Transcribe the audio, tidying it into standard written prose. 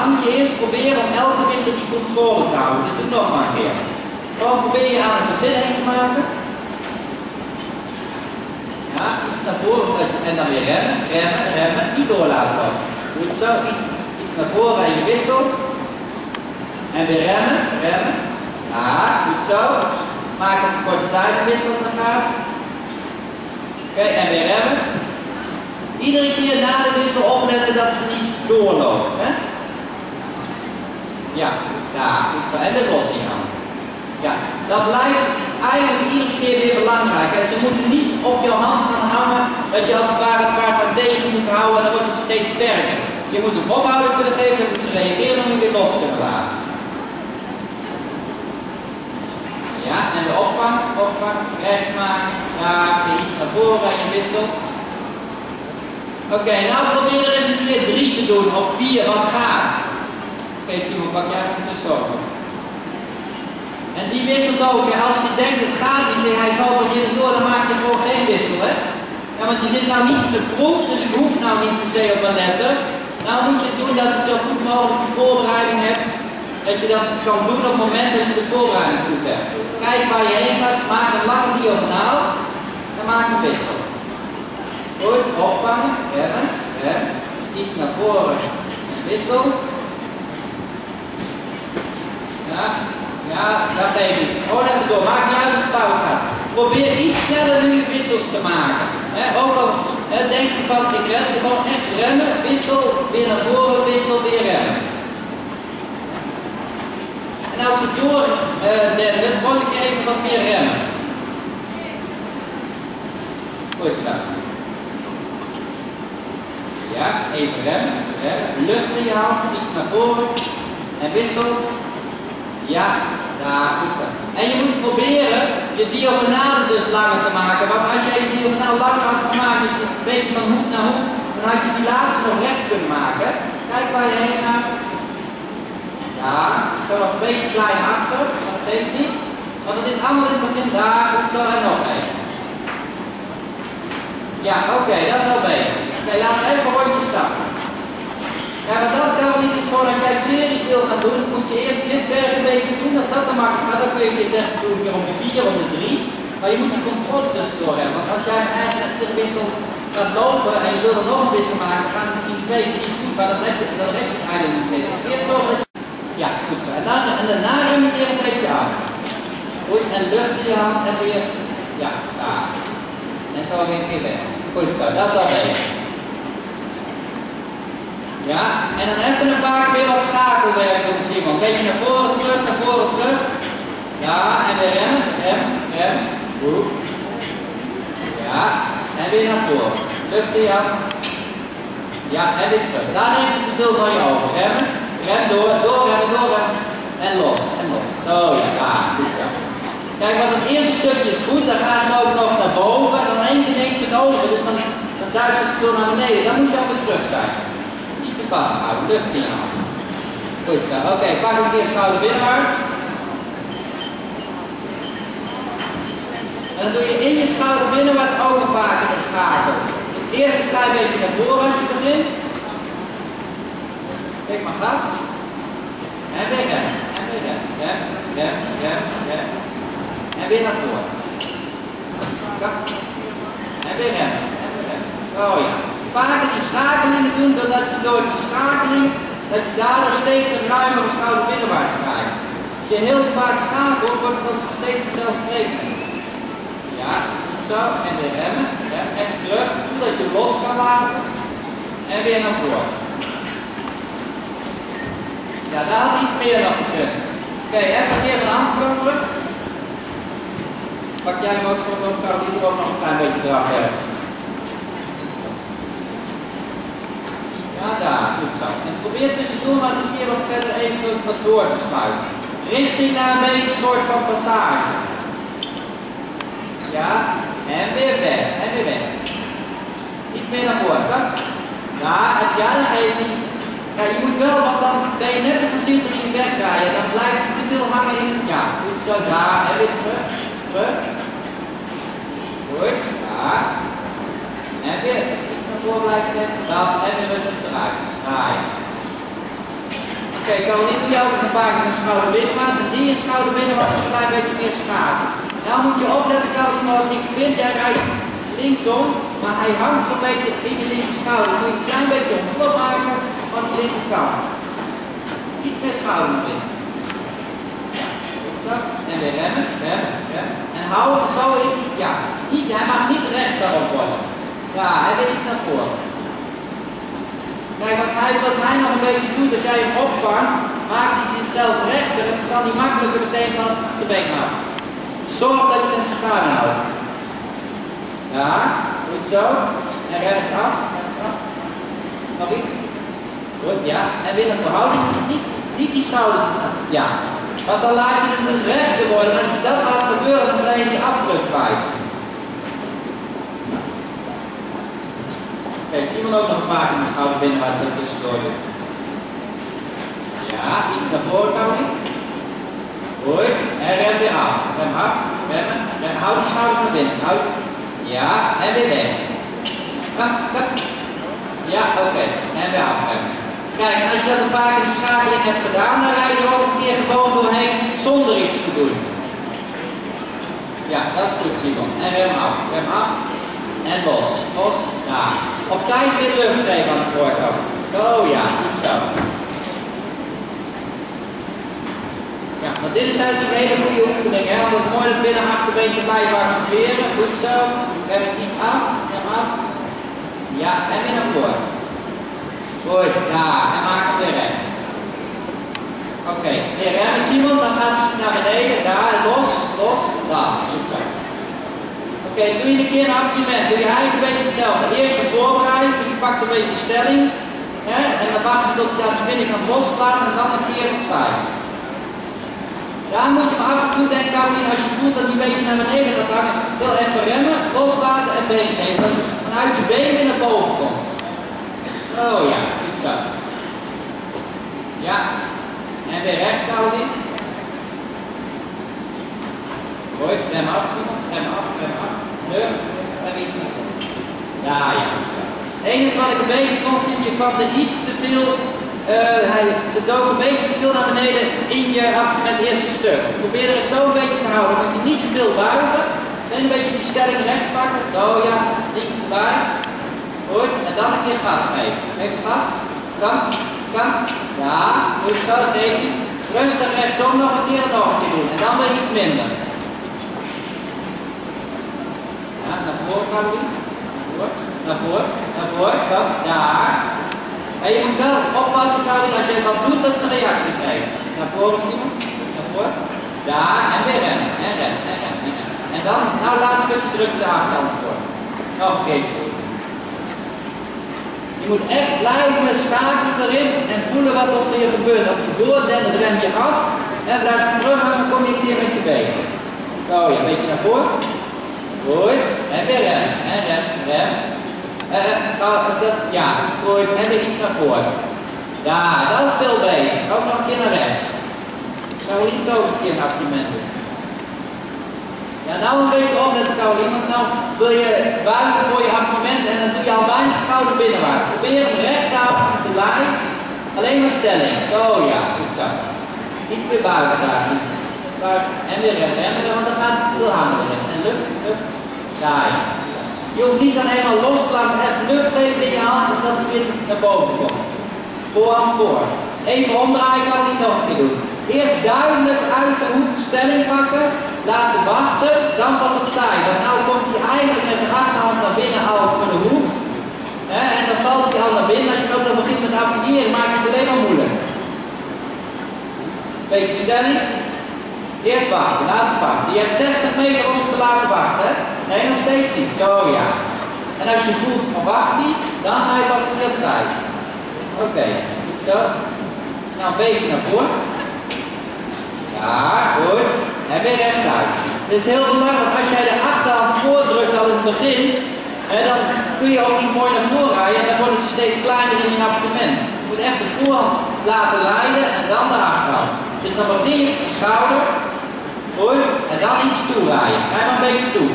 nou moet je eerst proberen om elke wissel die controle te houden. Dus doe nog maar een keer. Gewoon probeer je aan het begin heen te maken. Ja, iets naar voren en dan weer remmen, remmen, remmen. Niet door laten lopen. Doe het zo, iets naar voren en je wissel. En weer remmen, remmen. Ja, doe het zo. Maak een korte zijdenwissel als dat gaat. Oké, en weer remmen. Iedere keer na de wissel opletten dat ze niet doorlopen. Hè? Ja, ja, goed zo. En weer los in je hand. Ja, dat blijft eigenlijk iedere keer weer belangrijk. En ze moeten niet op je hand gaan hangen dat je als het ware het paard maar tegen moet houden en dan worden ze steeds sterker. Je moet hem ophouden kunnen geven, dan moeten ze reageren en dan weer los kunnen laten. Ja, en de opvang, recht maken, dragen, iets naar voren en je wisselt. Oké, nou probeer er eens een keer 3 te doen, of 4, wat gaat. Oké, Simon, pak jij hem tussendoor. En die wissels ook, hè. Als je denkt het gaat niet meer, hij valt wat in door, dan maak je gewoon geen wissel, hè. Ja, want je zit nou niet in de proef, dus je hoeft nou niet per se op een letter. Nou moet je doen dat je zo goed mogelijk de voorbereiding hebt, dat je dat kan doen op het moment dat je de voorbereiding goed hebt. Kijk waar je heen gaat, maak een lange diagonaal en maak een wissel. Goed, opvangen, remmen, remmen, iets naar voren, wissel. Ja, ja, dat geef ik. Gewoon even door, maak niet uit dat het fout gaat. Probeer iets sneller nu wissels te maken. Ook al denk je van, ik ren, gewoon echt remmen, wissel, weer naar voren, wissel, weer remmen. En als je door dendert, gooi ik even wat meer remmen. Goed zo. Ja, even remmen, remmen. Lucht in je hand, iets naar voren. En wissel. Ja, daar, goed zo. En je moet proberen je diagonaal dus langer te maken. Want als jij je diagonaal langer had gemaakt, dus een beetje van hoek naar hoek, dan had je die laatste nog recht kunnen maken. Kijk waar je heen gaat. Ja, zo was een beetje klein achter, dat geeft niet. Want het is allemaal in het begin daar, goed zo en nog even. Ja, oké, dat is al beter. Oké, laten we even een rondje starten. Ja, maar dat kan niet, is gewoon als jij series wil gaan doen, moet je eerst dit werk een beetje doen, als dat te makkelijk gaat, dan kun je een keer zeggen, doe ik weer om de 4, om de 3. Maar je moet die controle tussendoor hebben, want als jij eigenlijk echt de wissel gaat lopen en je wil er nog een wissel maken, dan gaan misschien 2, 3 goed, maar dan red je het eigenlijk niet meer. Dus eerst zorgen dat je... Ja, goed zo. En daarna rem je weer een beetje af. Goed, en lucht in je hand en weer... Ja, daar. En zo weer een keer weg. Goed zo, dat is al beter. Ja, en dan even een paar keer wat schakelwerk doen, Simon. Een beetje naar voren, terug. Ja, en weer remmen, rem. Goed. Ja, en weer naar voren. Lucht in je hand. Ja, en weer terug. Daar neem je te veel van je over. Remmen. Rem door, doorremmen. En los. Zo, ja, daar. Goed zo. Kijk, want het eerste stukje is goed, dan gaan ze ook nog naar boven. En dan neemt je het over, dus dan duikt het veel naar beneden. Dan moet je alweer terug zijn. Niet te vasthouden, lucht in je hand. Goed zo. Oké, pak een keer schouder binnenwaarts. En dan doe je in je schouder binnenwaarts ook een paar keer de schakel. Dus eerst een klein beetje naar voren als je begint. Kijk maar gas. En weer rem. Rem. En weer naar voren. En weer rem. Oh ja. Vaker die schakelingen doen, doordat je door die schakeling, dat je daardoor steeds een ruimere schouder binnenwaarts krijgt. Als je heel vaak schakelt, wordt het ook steeds vanzelfsprekend. Ja, zo. En weer remmen. Echt terug, zodat je los kan laten. En weer naar voren. Ja, daar had iets meer nog gekund. Oké, even weer een handvraag. Pak jij hem ook voor zo'n vrouw die er ook nog een klein beetje eraf heeft. Ja, daar, goed zo. En probeer tussendoor maar eens een keer wat verder even wat door te sluiten. Richting naar een beetje een soort van passage. Ja, en weer weg. Iets meer naar voren, hè? Ja, het dan geeft niet. Ja, je moet wel, want dan ben je net een voorzitter in je wegrijden. Dan blijft het te veel hangen in. Ja, goed zo, daar. En weer terug. Goed, daar. En weer iets naar voren blijven. Dat, en weer rustig eruit. Draaien. Oké, Caroline, doe je ook een paar keer een schouder binnenwaarts en die een schouder binnenwaarts een klein beetje meer schaken. Nou moet je opletten, Caroline, want ik vind jij rijdt linksom, maar hij hangt zo'n beetje in je linker schouder. Dan moet je een klein beetje omhoog maken van die linkerkant. Iets meer schouder naar binnen. Zo. En weer remmen, remmen, remmen. En hou hem zo in die, ja, niet, hij mag niet recht daarop worden. Ja, hij wil iets naar voren. Kijk, wat hij nog een beetje doet, als jij hem opvangt, maakt hij zichzelf rechter en dan kan hij makkelijker meteen van de been af. Zorg dat je hem schuin houdt. Ja, goed zo. En rechts af, rechts af. Nog iets. Goed, ja. En weer een verhouding. Niet die schouders. Ja. Want dan laat je hem dus rechter worden. En als je dat laat gebeuren, dan ben je die afdruk kwijt. Oké, Simon ook nog een paar keer de schouder binnenwaarts er tussendoor doen. Ja, iets naar voren kan ik. Goed. En rem weer af. Rem af. Remmen. Rem. Houd die schouders naar binnen. Houd. Ja, en weer weg. Ja, oké. En weer afremmen. Kijk, en als je dat een paar keer die schakeling hebt gedaan, dan rij je er ook een keer gewoon doorheen zonder iets te doen. Ja, dat is goed, Simon. En rem af. Rem af. En los. Los. Ja. Op tijd weer lucht geven aan de voorkant. Zo, ja. Goed zo. Ja, maar dit is eigenlijk een hele goede oefening, hè? Want het is mooi dat binnen achterbeentje blijven activeren. Goed zo. Rem eens iets af. Rem af. Ja, en weer naar voren. Goed, ja, en maak hem weer recht. Oké, weer remmen Simon, dan gaat iets naar beneden. Daar, los, los, daar. Goed zo. Oké, doe je een keer een appartement. Doe je eigenlijk een beetje hetzelfde. Eerst een voorbereiding, dus je pakt een beetje stelling. Hè? En dan wacht je tot je aan de binnenkant loslaat en dan een keer opzij. Daar moet je maar af en toe denken, Caroline, als je voelt dat die een beetje naar beneden gaat hangen, wil even remmen, loslaten en been geven. Dat het vanuit je been weer naar boven komt. Oh ja, goed zo. Ja, en weer recht, Caroline. Goed, rem af, Simon. Rem af, rem af. Terug, en iets naar voren. Ja, ja, goed zo. Het enige wat ik een beetje kon zien, je kwam er iets te veel. Ze dook een beetje te veel naar beneden in je appartement eerste stuk. Probeer er eens zo een beetje te houden. Dan moet je niet te veel buigen. Dan een beetje die stelling rechts pakken. Zo ja, links erbij. Goed. En dan een keer vast geven. Rechts vast. Kan. Kan. Ja. Goed zo. Zeker. Rustig rechtsom nog een keer doen. En dan weer iets minder. Ja, naar voren gaan we. Naar voren. Naar voren. Kom. Daar. En je moet wel oppassen, Caroline, als je dat doet, dat ze een reactie krijgt. Naar voren, Simon. Naar voren. Daar, en weer rennen. En rennen, en rennen, en rennen. En dan, nou laatst stukje druk de achterkant voor. Nog een keertje. Je moet echt blijven schakelen erin en voelen wat er onder je gebeurt. Als je doordent, rem je af. En blijf je terughangen, kom je een keer met je benen. Zo, ja, een beetje naar voren. Goed. En weer rennen. En rennen, rennen. Ja, goed. En weer iets naar voren. Ja, dat is veel beter. Ook nog een keer naar rechts. Caroline zo een keer een appartement doen. Ja, nou een beetje opletten, Caroline, want nou wil je buigen voor je appartement en dan doe je al bijna koude binnenwaarts. Probeer hem recht te houden met de lijn. Alleen maar stelling. Zo ja, goed zo. Iets meer buigen daar. En weer remmen, want dan gaat het veel harder erin. En lukt, lukt. Daar ja. Je hoeft niet dan helemaal los te laten, even lucht geven in je hand, zodat het weer naar boven komt. Voorhand voor. Even omdraaien, kan niet nog een keer doen. Eerst duidelijk uit de hoek stelling pakken, laten wachten, dan pas opzij. Want nu komt hij eigenlijk met de achterhand naar binnen al voor de hoek. En dan valt hij al naar binnen. Als je ook dan begint met appliëren, maakt het alleen maar moeilijk. Beetje stelling. Eerst wachten, laten wachten. Je hebt 60 meter om te laten wachten. Nee, nog steeds niet. Zo ja. En als je voelt, dan wacht hij, dan ga je pas weer opzij. Oké, goed zo. Nou, een beetje naar voren. Ja, goed. En weer rechtuit. Het is heel belangrijk, want als jij de achterhand voordrukt al in het begin, dan kun je ook niet mooi naar voren rijden en dan worden ze steeds kleiner in je appartement. Je moet echt de voorhand laten leiden en dan de achterhand. Dus dan begin je op de schouder. Goed. En dan iets toe rijden. Ga maar een beetje toe.